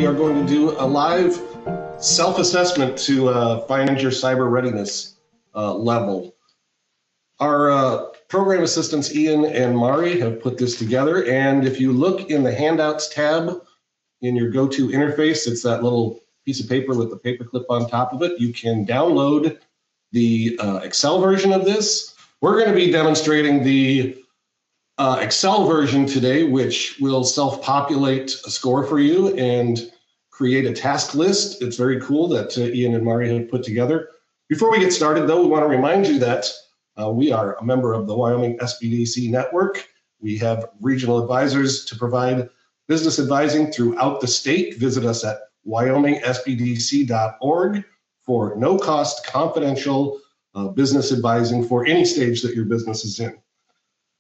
we are going to do a live self-assessment to find your cyber readiness level. Our program assistants, Ian and Marree, have put this together. And if you look in the handouts tab in your go-to interface, it's that little piece of paper with the paperclip on top of it. You can download the Excel version of this. We're going to be demonstrating the Excel version today, which will self-populate a score for you and create a task list. It's very cool that Ian and Marree have put together. Before we get started, though, we want to remind you that we are a member of the Wyoming SBDC network. We have regional advisors to provide business advising throughout the state. Visit us at wyomingsbdc.org for no-cost, confidential business advising for any stage that your business is in.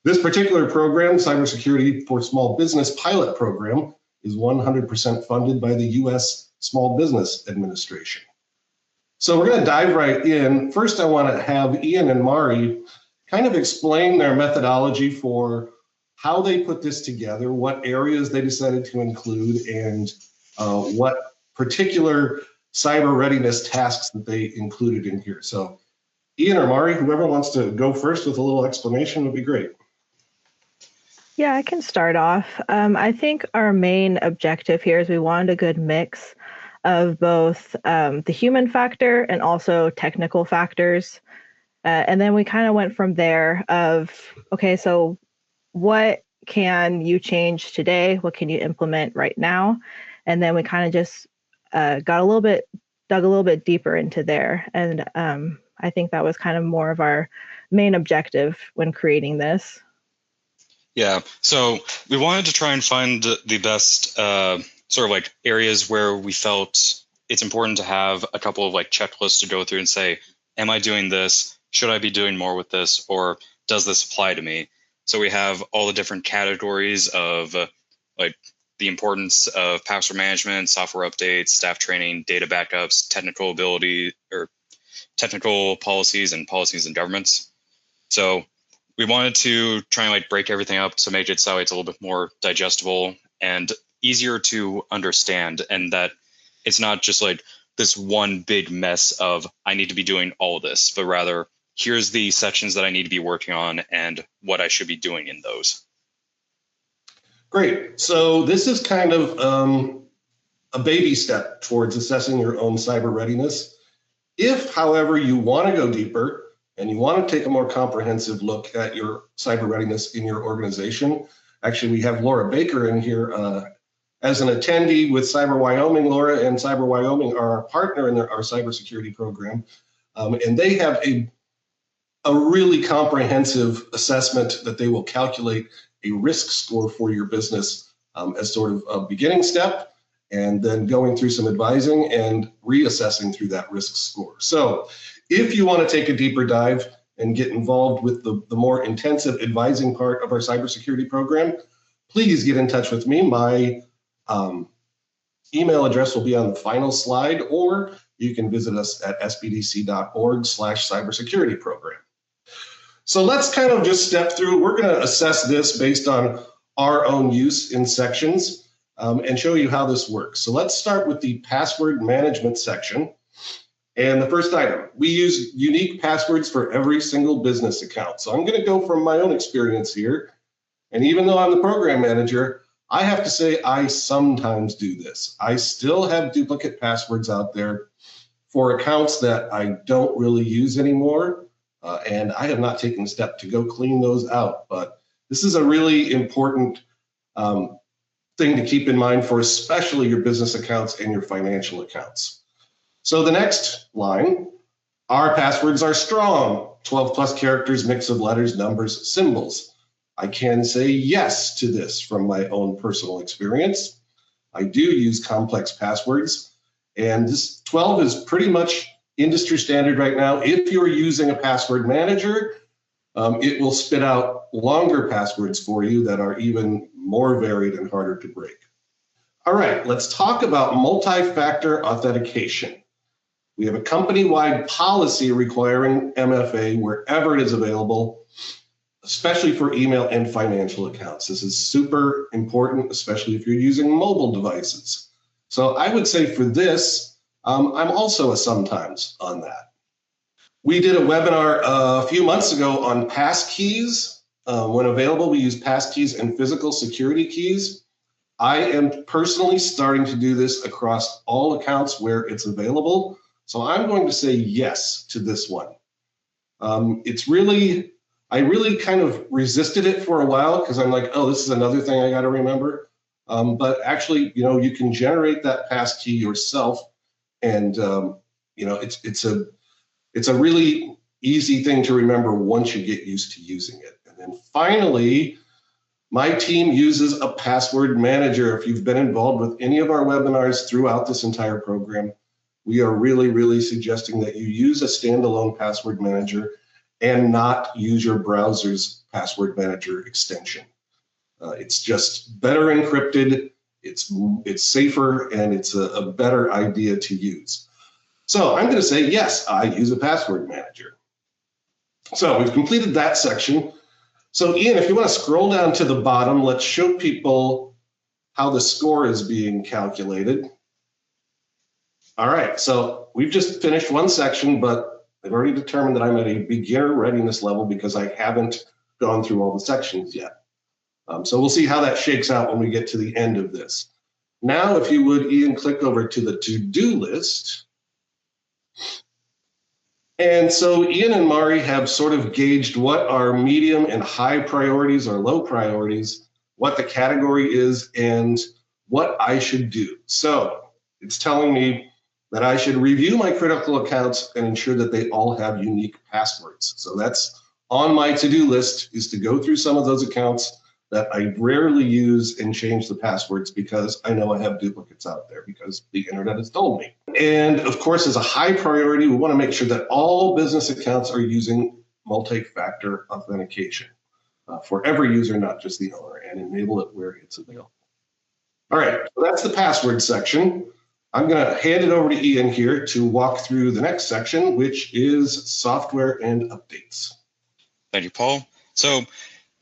This particular program, Cybersecurity for Small Business Pilot Program, is 100% funded by the U.S. Small Business Administration. So we're going to dive right in. First, I want to have Ian and Marree kind of explain their methodology for how they put this together, what areas they decided to include, and what particular cyber readiness tasks that they included in here. So Ian or Marree, whoever wants to go first with a little explanation would be great. Yeah, I can start off. I think our main objective here is we wanted a good mix of both the human factor and also technical factors. And then we kind of went from there of, okay, so what can you change today? What can you implement right now? And then we kind of just dug a little bit deeper into there. And I think that was kind of more of our main objective when creating this. Yeah, so we wanted to try and find the best sort of like areas where we felt it's important to have a couple of like checklists to go through and say, am I doing this? Should I be doing more with this? Or does this apply to me? So we have all the different categories of like the importance of password management, software updates, staff training, data backups, technical ability or technical policies and governments. So we wanted to try and like break everything up to make it so it's a little bit more digestible and easier to understand, and that it's not just like this one big mess of I need to be doing all of this, but rather here's the sections that I need to be working on and what I should be doing in those. Great. So this is kind of a baby step towards assessing your own cyber readiness. If, however, you want to go deeper and you want to take a more comprehensive look at your cyber readiness in your organization, actually, we have Laura Baker in here as an attendee with Cyber Wyoming. Laura and Cyber Wyoming are our partner in our cybersecurity program, and they have a really comprehensive assessment that they will calculate a risk score for your business as sort of a beginning step, and then going through some advising and reassessing through that risk score. So if you want to take a deeper dive and get involved with the more intensive advising part of our cybersecurity program, please get in touch with me. My email address will be on the final slide, or you can visit us at sbdc.org/cybersecurity program. So let's kind of just step through. We're going to assess this based on our own use in sections and show you how this works. So let's start with the password management section. And the first item, we use unique passwords for every single business account. So I'm going to go from my own experience here. And even though I'm the program manager, I have to say I sometimes do this. I still have duplicate passwords out there for accounts that I don't really use anymore. And I have not taken the step to go clean those out. But this is a really important thing to keep in mind for especially your business accounts and your financial accounts. So the next line, our passwords are strong, 12 plus characters, mix of letters, numbers, symbols. I can say yes to this from my own personal experience. I do use complex passwords, and this 12 is pretty much industry standard right now. If you're using a password manager, it will spit out longer passwords for you that are even more varied and harder to break. All right, let's talk about multi-factor authentication. We have a company-wide policy requiring MFA wherever it is available, especially for email and financial accounts. This is super important, especially if you're using mobile devices. So I would say for this, I'm also a sometimes on that. We did a webinar a few months ago on passkeys. When available, we use passkeys and physical security keys. I am personally starting to do this across all accounts where it's available. So I'm going to say yes to this one. I really kind of resisted it for a while because I'm like, oh, this is another thing I got to remember. But actually, you can generate that passkey yourself, and it's a really easy thing to remember once you get used to using it. And then finally, my team uses a password manager. If you've been involved with any of our webinars throughout this entire program, we are really, really suggesting that you use a standalone password manager and not use your browser's password manager extension. It's just better encrypted, it's safer, and it's a better idea to use. So I'm going to say, yes, I use a password manager. So we've completed that section. So Ian, if you want to scroll down to the bottom, let's show people how the score is being calculated. All right, so we've just finished one section, but I've already determined that I'm at a beginner readiness level because I haven't gone through all the sections yet. So we'll see how that shakes out when we get to the end of this. Now, if you would, Ian, click over to the to-do list. And so Ian and Marree have sort of gauged what are medium and high priorities or low priorities, what the category is, and what I should do. So it's telling me that I should review my critical accounts and ensure that they all have unique passwords. So that's on my to-do list, is to go through some of those accounts that I rarely use and change the passwords because I know I have duplicates out there because the internet has told me. And of course, as a high priority, we want to make sure that all business accounts are using multi-factor authentication for every user, not just the owner, and enable it where it's available. All right, so that's the password section. I'm going to hand it over to Ian here to walk through the next section, which is software and updates. Thank you, Paul. So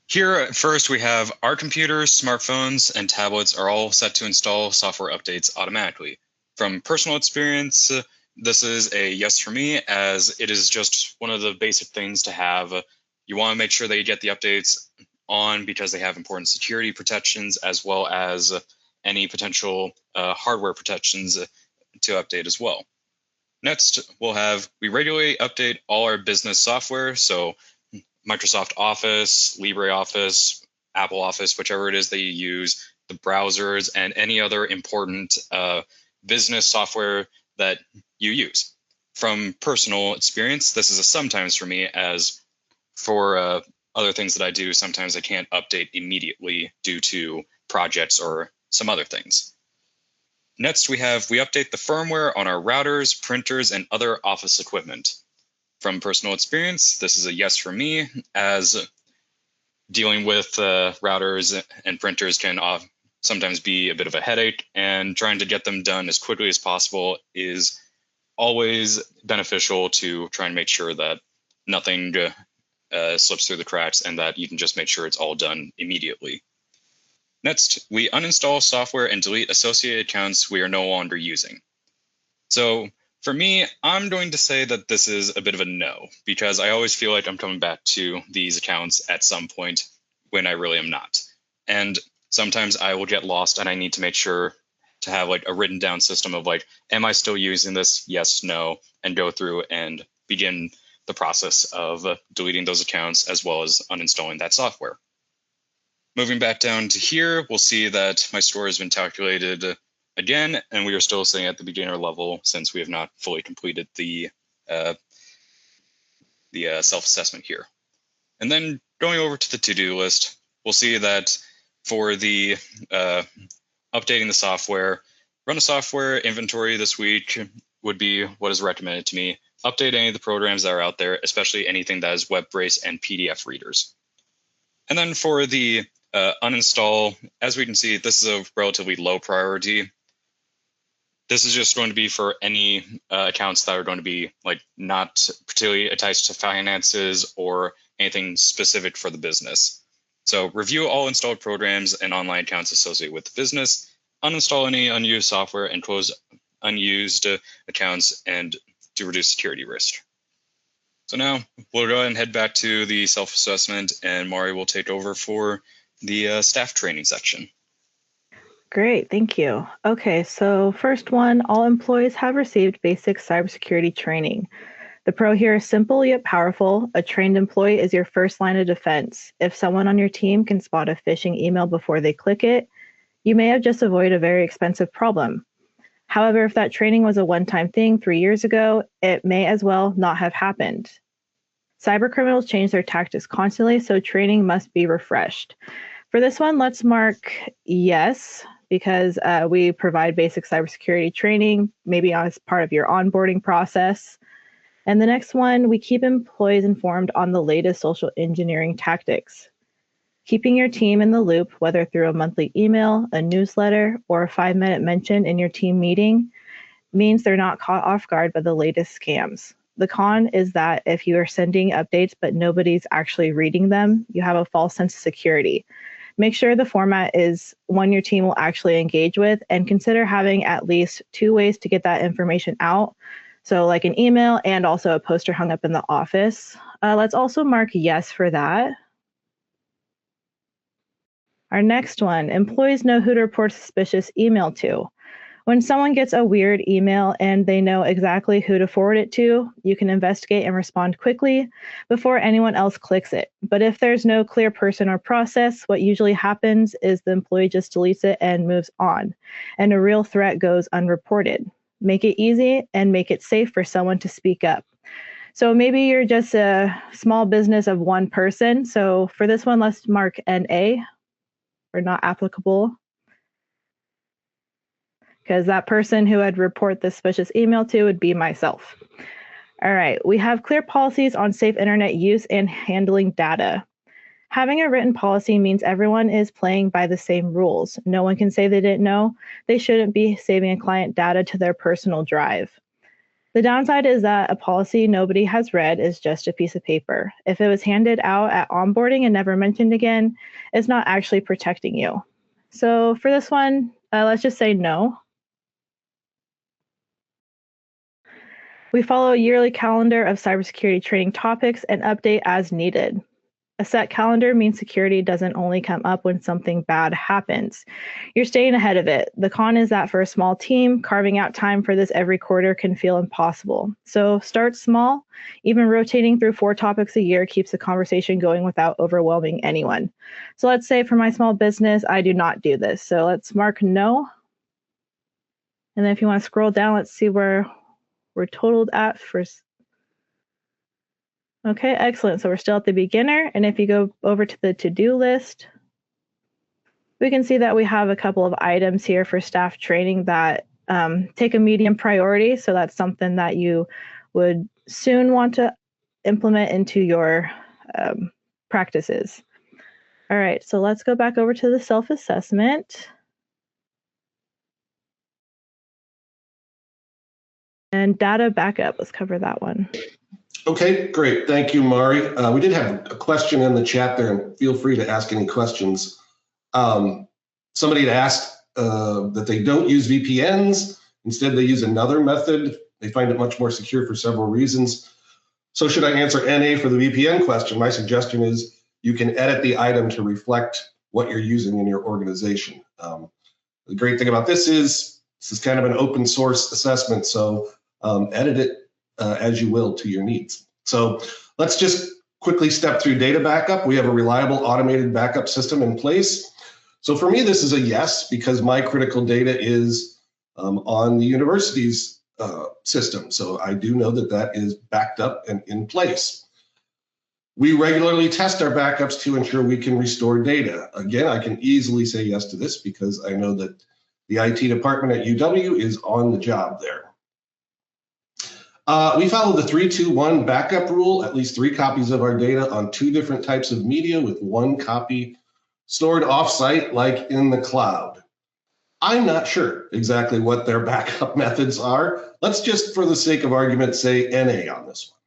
here first we have our computers, smartphones, and tablets are all set to install software updates automatically. From personal experience, this is a yes for me, as it is just one of the basic things to have. You want to make sure that you get the updates on because they have important security protections as well as any potential hardware protections to update as well. Next, we regularly update all our business software, so Microsoft Office, LibreOffice, Apple Office, whichever it is that you use, the browsers, and any other important business software that you use. From personal experience, this is a sometimes for me, as for other things that I do, sometimes I can't update immediately due to projects or some other things. Next, we update the firmware on our routers, printers, and other office equipment. From personal experience, this is a yes for me, as dealing with routers and printers can sometimes be a bit of a headache, and trying to get them done as quickly as possible is always beneficial to try and make sure that nothing slips through the cracks and that you can just make sure it's all done immediately. Next, we uninstall software and delete associated accounts we are no longer using. So for me, I'm going to say that this is a bit of a no, because I always feel like I'm coming back to these accounts at some point when I really am not. And sometimes I will get lost and I need to make sure to have like a written down system of like, am I still using this? Yes, no, and go through and begin the process of deleting those accounts as well as uninstalling that software. Moving back down to here, we'll see that my score has been calculated again, and we are still sitting at the beginner level since we have not fully completed the self-assessment here. And then going over to the to-do list, we'll see that for the updating the software, run a software inventory this week would be what is recommended to me. Update any of the programs that are out there, especially anything that is web-based and PDF readers. And then for the uninstall, as we can see, this is a relatively low priority. This is just going to be for any accounts that are going to be like not particularly attached to finances or anything specific for the business. So review all installed programs and online accounts associated with the business. uninstall any unused software and close unused accounts and to reduce security risk. So now we'll go ahead and head back to the self-assessment, and Marree will take over for the staff training section. Great, thank you. Okay, so first one, all employees have received basic cybersecurity training. The pro here is simple yet powerful. A trained employee is your first line of defense. If someone on your team can spot a phishing email before they click it, you may have just avoided a very expensive problem. However, if that training was a one-time thing 3 years ago, it may as well not have happened. Cybercriminals change their tactics constantly, so training must be refreshed. For this one, let's mark yes, because we provide basic cybersecurity training, maybe as part of your onboarding process. And the next one, we keep employees informed on the latest social engineering tactics. Keeping your team in the loop, whether through a monthly email, a newsletter, or a 5-minute mention in your team meeting, means they're not caught off guard by the latest scams. The con is that if you are sending updates but nobody's actually reading them, you have a false sense of security. Make sure the format is one your team will actually engage with, and consider having at least 2 ways to get that information out. So like an email and also a poster hung up in the office. Let's also mark yes for that. Our next one, employees know who to report suspicious email to. When someone gets a weird email and they know exactly who to forward it to, you can investigate and respond quickly before anyone else clicks it. But if there's no clear person or process, what usually happens is the employee just deletes it and moves on, and a real threat goes unreported. Make it easy and make it safe for someone to speak up. So maybe you're just a small business of one person. So for this one, let's mark NA, or not applicable, because that person who I'd report the suspicious email to would be myself. All right, we have clear policies on safe internet use and handling data. Having a written policy means everyone is playing by the same rules. No one can say they didn't know. They shouldn't be saving a client data to their personal drive. The downside is that a policy nobody has read is just a piece of paper. If it was handed out at onboarding and never mentioned again, it's not actually protecting you. So for this one, let's just say no. We follow a yearly calendar of cybersecurity training topics and update as needed. A set calendar means security doesn't only come up when something bad happens. You're staying ahead of it. The con is that for a small team, carving out time for this every quarter can feel impossible. So start small. Even rotating through 4 topics a year keeps the conversation going without overwhelming anyone. So let's say for my small business, I do not do this. So let's mark no. And then if you want to scroll down, let's see where we're totaled at first. Okay, excellent. So we're still at the beginner. And if you go over to the to-do list, we can see that we have a couple of items here for staff training that take a medium priority. So that's something that you would soon want to implement into your practices. All right, so let's go back over to the self-assessment. And data backup, let's cover that one. Okay, great. Thank you, Marree. We did have a question in the chat there, and feel free to ask any questions. Somebody had asked that they don't use VPNs. Instead, they use another method. They find it much more secure for several reasons. So should I answer NA for the VPN question? My suggestion is you can edit the item to reflect what you're using in your organization. The great thing about this is kind of an open source assessment, so edit it as you will to your needs. So let's just quickly step through data backup. We have a reliable automated backup system in place. So for me, this is a yes, because my critical data is on the university's system. So I do know that that is backed up and in place. We regularly test our backups to ensure we can restore data. Again, I can easily say yes to this because I know that the IT department at UW is on the job there. We follow the 3-2-1 backup rule, at least 3 copies of our data on 2 different types of media with 1 copy stored offsite, like in the cloud. I'm not sure exactly what their backup methods are. Let's just, for the sake of argument, say NA on this one.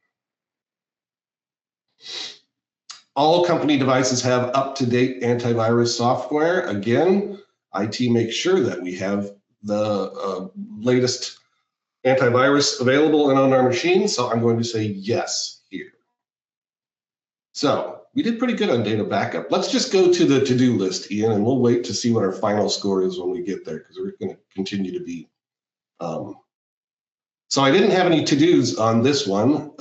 All company devices have up-to-date antivirus software. Again, IT makes sure that we have the latest antivirus available and on our machine. So I'm going to say yes here. So we did pretty good on data backup. Let's just go to the to-do list, Ian, and we'll wait to see what our final score is when we get there, because we're going to continue to be. So I didn't have any to-dos on this one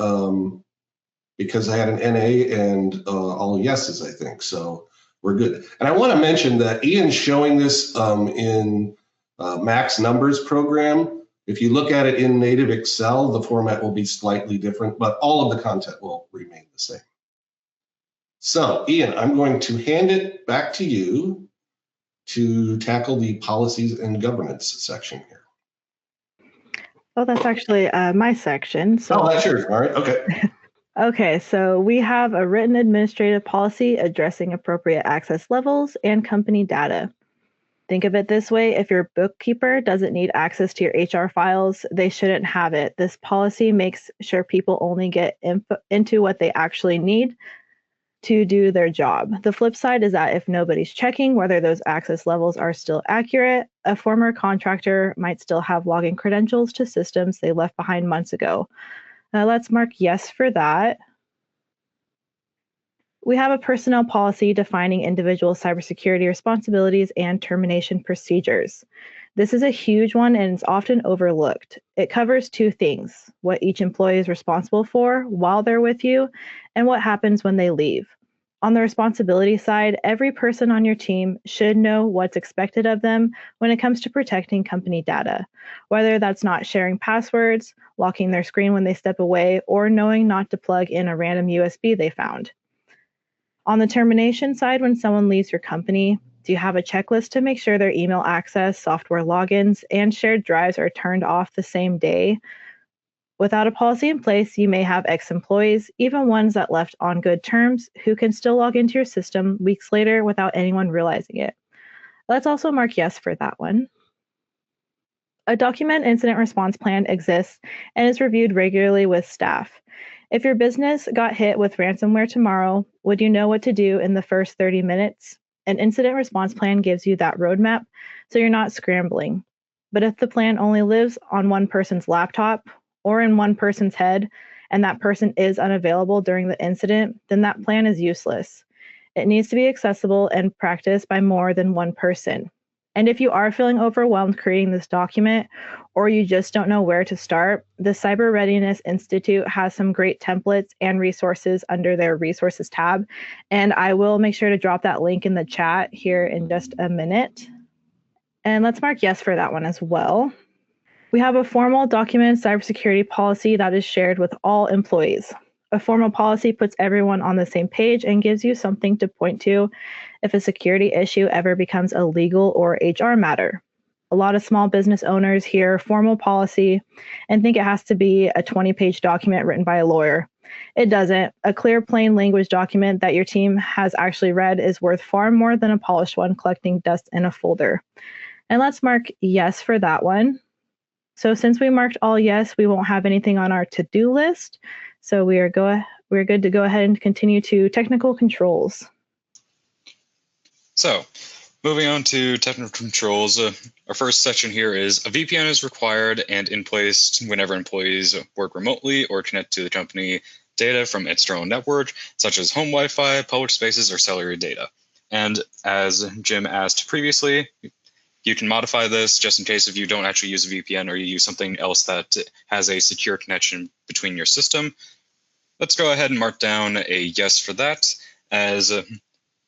because I had an NA and all yeses, I think. So we're good. And I want to mention that Ian's showing this in Max Numbers program. If you look at it in native Excel, the format will be slightly different, but all of the content will remain the same. So Ian, I'm going to hand it back to you to tackle the policies and governance section here. Oh, that's actually my section. So. Oh, that's yours. All right. Okay. Okay, so we have a written administrative policy addressing appropriate access levels and company data. Think of it this way: if your bookkeeper doesn't need access to your HR files, they shouldn't have it. This policy makes sure people only get into what they actually need to do their job. The flip side is that if nobody's checking whether those access levels are still accurate, a former contractor might still have login credentials to systems they left behind months ago. Let's mark yes for that. We have a personnel policy defining individual cybersecurity responsibilities and termination procedures. This is a huge one and it's often overlooked. It covers two things: what each employee is responsible for while they're with you, and what happens when they leave. On the responsibility side, every person on your team should know what's expected of them when it comes to protecting company data, whether that's not sharing passwords, locking their screen when they step away, or knowing not to plug in a random USB they found. On the termination side, when someone leaves your company, do you have a checklist to make sure their email access, software logins, and shared drives are turned off the same day? Without a policy in place, you may have ex-employees, even ones that left on good terms, who can still log into your system weeks later without anyone realizing it. Let's also mark yes for that one. A document incident response plan exists and is reviewed regularly with staff. If your business got hit with ransomware tomorrow, would you know what to do in the first 30 minutes? An incident response plan gives you that roadmap, so you're not scrambling. But if the plan only lives on one person's laptop or in one person's head, and that person is unavailable during the incident, then that plan is useless. It needs to be accessible and practiced by more than one person. And if you are feeling overwhelmed creating this document, or you just don't know where to start, the Cyber Readiness Institute has some great templates and resources under their resources tab. And I will make sure to drop that link in the chat here in just a minute. And let's mark yes for that one as well. We have a formal documented cybersecurity policy that is shared with all employees. A formal policy puts everyone on the same page and gives you something to point to if a security issue ever becomes a legal or HR matter. A lot of small business owners hear formal policy and think it has to be a 20-page document written by a lawyer. It doesn't. A clear, plain language document that your team has actually read is worth far more than a polished one collecting dust in a folder. And let's mark yes for that one. So since we marked all yes, we won't have anything on our to-do list. So we're good to go ahead and continue to technical controls. So moving on to technical controls, our first section here is a VPN is required and in place whenever employees work remotely or connect to the company data from external network, such as home Wi-Fi, public spaces, or cellular data. And as Jim asked previously, you can modify this just in case if you don't actually use a VPN or you use something else that has a secure connection between your system. Let's go ahead and mark down a yes for that, as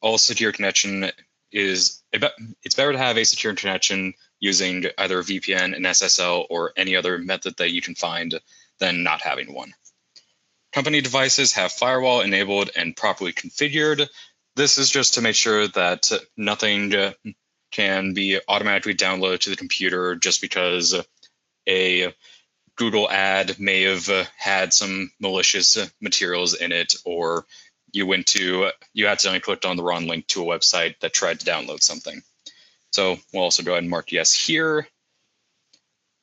all secure connection it's better to have a secure connection using either a VPN, an SSL, or any other method that you can find than not having one. Company devices have firewall enabled and properly configured. This is just to make sure that nothing can be automatically downloaded to the computer just because a Google ad may have had some malicious materials in it, or you accidentally clicked on the wrong link to a website that tried to download something. So we'll also go ahead and mark yes here.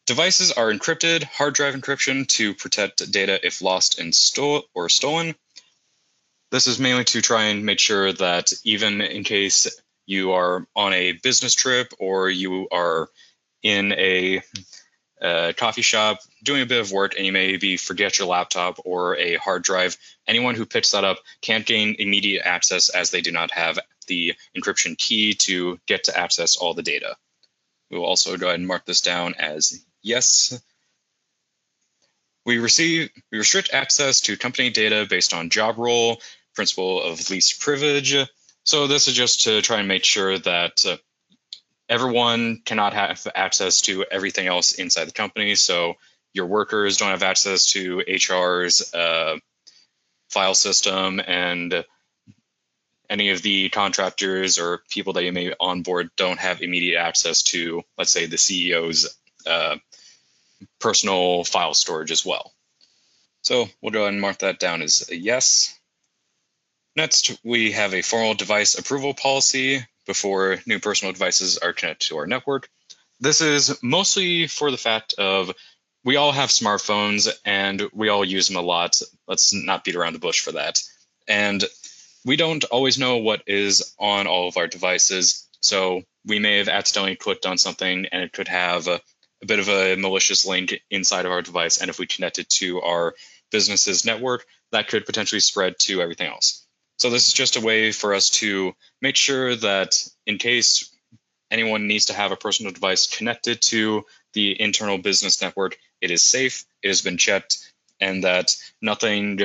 Devices are encrypted, hard drive encryption to protect data if lost and stolen. This is mainly to try and make sure that even in case you are on a business trip or you are in a coffee shop doing a bit of work and you maybe forget your laptop or a hard drive, anyone who picks that up can't gain immediate access as they do not have the encryption key to get to access all the data. We will also go ahead and mark this down as yes. We restrict access to company data based on job role, principle of least privilege. So this is just to try and make sure that everyone cannot have access to everything else inside the company. So your workers don't have access to HR's file system, and any of the contractors or people that you may onboard don't have immediate access to, let's say, the CEO's personal file storage as well. So we'll go ahead and mark that down as a yes. Next, we have a formal device approval policy before new personal devices are connected to our network. This is mostly for the fact of we all have smartphones and we all use them a lot. Let's not beat around the bush for that. And we don't always know what is on all of our devices. So we may have accidentally clicked on something and it could have a bit of a malicious link inside of our device. And if we connect it to our business's network, that could potentially spread to everything else. So this is just a way for us to make sure that in case anyone needs to have a personal device connected to the internal business network, it is safe, it has been checked, and that nothing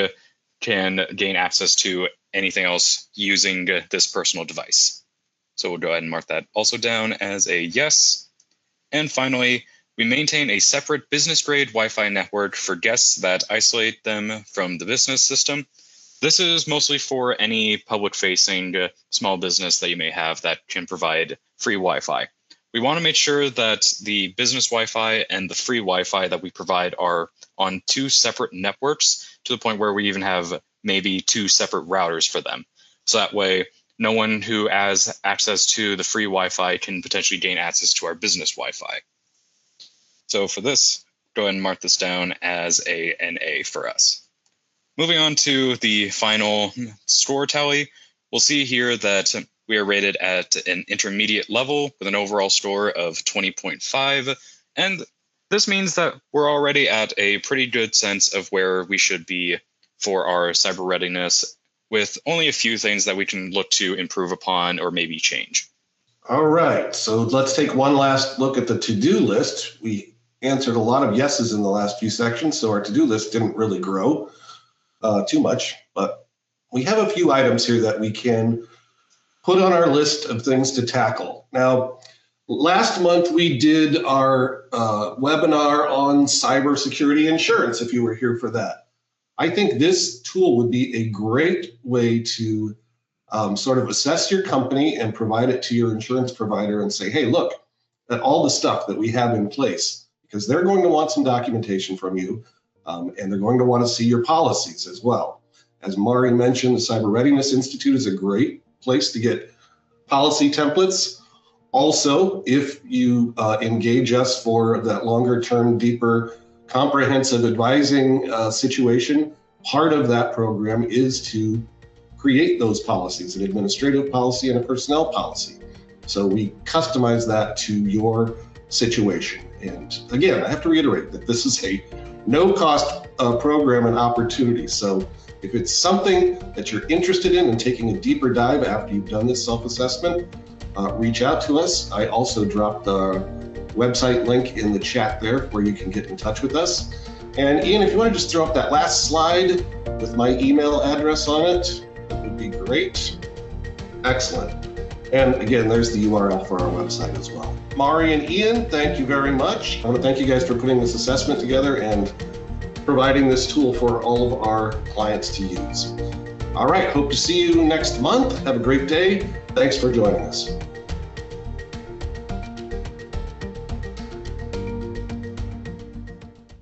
can gain access to anything else using this personal device. So we'll go ahead and mark that also down as a yes. And finally, we maintain a separate business-grade Wi-Fi network for guests that isolate them from the business system. This is mostly for any public-facing small business that you may have that can provide free Wi-Fi. We want to make sure that the business Wi-Fi and the free Wi-Fi that we provide are on two separate networks, to the point where we even have maybe two separate routers for them. So that way, no one who has access to the free Wi-Fi can potentially gain access to our business Wi-Fi. So for this, go ahead and mark this down as an A for us. Moving on to the final score tally, we'll see here that we are rated at an intermediate level with an overall score of 20.5. And this means that we're already at a pretty good sense of where we should be for our cyber readiness, with only a few things that we can look to improve upon or maybe change. All right, so let's take one last look at the to-do list. We answered a lot of yeses in the last few sections, so our to-do list didn't really grow too much, but we have a few items here that we can put on our list of things to tackle. Now, last month we did our webinar on cybersecurity insurance, if you were here for that. I think this tool would be a great way to sort of assess your company and provide it to your insurance provider and say, hey, look at all the stuff that we have in place, because they're going to want some documentation from you. And they're going to want to see your policies as well. As Marree mentioned, the Cyber Readiness Institute is a great place to get policy templates. Also, if you engage us for that longer term, deeper, comprehensive advising situation, part of that program is to create those policies, an administrative policy and a personnel policy. So we customize that to your situation. And again, I have to reiterate that this is a no-cost program and opportunity. So if it's something that you're interested in and taking a deeper dive after you've done this self-assessment, reach out to us. I also dropped the website link in the chat there where you can get in touch with us. And Ian, if you want to just throw up that last slide with my email address on it, that would be great. Excellent. And again, there's the URL for our website as well. Marree and Ian, thank you very much. I want to thank you guys for putting this assessment together and providing this tool for all of our clients to use. All right, hope to see you next month. Have a great day. Thanks for joining us.